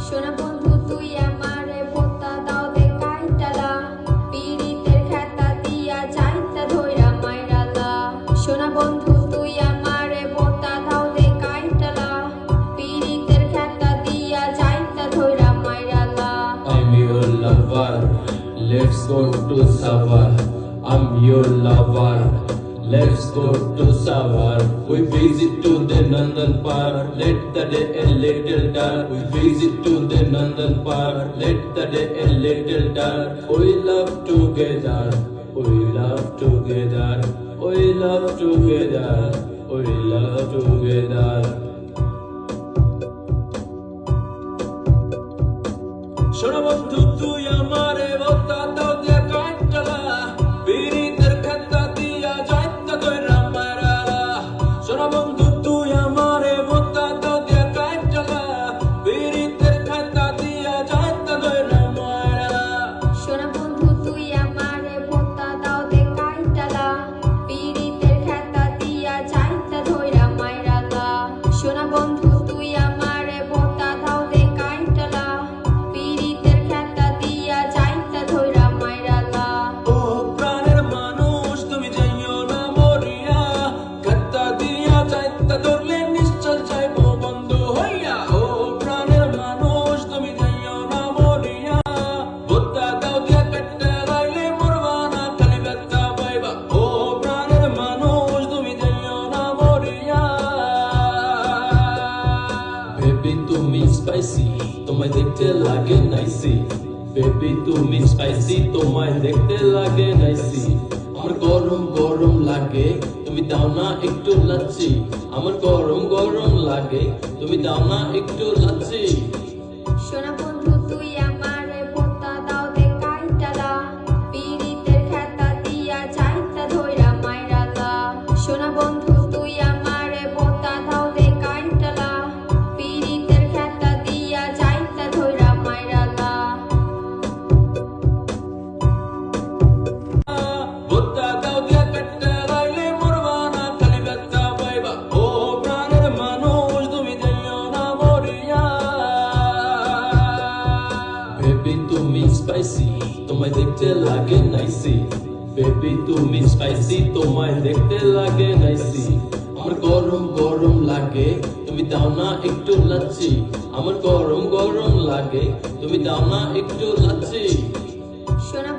সোনা বন্ধু তুই আমারে ভোতা দাও দে কাইটালা পীড়িতের খেতা দিয়া যাইতা ধইরা মাইরালা সোনা বন্ধু তুই আমারে ভোতা দাও দে কাইটালা পীড়িতের খেতা দিয়া যাইতা ধইরা মাইরালা I'm your lover, let's go to Savar. I'm your lover, let's go to Savar. We visit to the Nandan Park, let the day a little dark. We visit to the Nandan Park, let the day a little dark. We love together, we love together, we love together, we love together. সোনা বন্ধু তুই আমারে ভোতা দাও দিয়া কাইটালা পীড়িতের খেতা দিয়া যাইতা ধইরা মাইরালা সোনা বন্ধু তুই আমারে ভোতা দাও দিয়া কাইটালা পীড়িতের খেতা দিয়া যাইতা ধইরা মাইরালা সোনা বন্ধু তুই আমারে ভোতা দাও দে কাইটালা পীড়িতের খেতা দিয়া যাইতা ধইরা মাইরালা সোনা বন্ধু তুই আমারে ভোতা দাও দে কাইটালা পীড়িতের খেতা দিয়া যাইতা ধইরা মাইরালা ও প্রাণের মানুষ তুমি যাইও না মরিয়া খেতা দিয়া যাইতা ধরলে নিশ্চল যাইবো বন্ধু হইয়া ও প্রাণের মানুষ তুমি যাইও না মরিয়া ভোতা দাও দিয়া কাটতে লাইলে মরবা না খালি ব্যথা পাইবা ও প্রাণের মানুষ তুমি যাইও না মরিয়া বেবি তুমি স্পাইসি তোমায় দেখতে লাগে নাইসি বেবি তুমি স্পাইসি তোমায় দেখতে লাগে নাইসি আমার গরম গরম লাগে তুমি দাও না একটু লাচ্ছি আমার গরম গরম লাগে তুমি দাও না একটু লাচ্ছি সোনা বন্ধু তুই আমারে ভোতা দাও দে কাইটালা পীড়িতের খেতা দিয়া যাইতা ধইরা মাইরালা সোনা বন্ধু তুই আমারে ভোতা দাও দে কাইটালা পীড়িতের খেতা দিয়া যাইতা ধইরা মাইরালা ভোতা দাও দিয়া কাটতে লাইলে মরবা না খালি ব্যথা পাইবা ও প্রাণের মানুষ তুমি যাইও না মরিয়া বেবি তুমি স্পাইসি তোমায় দেখতে লাগে নাইসি বেবি তুমি স্পাইসি তোমায় দেখতে লাগে নাইসি আমার গরম গরম লাগে তুমি দাও না একটু লাচ্ছি আমার গরম গরম লাগে তুমি দাও না একটু লাচ্ছি সোনা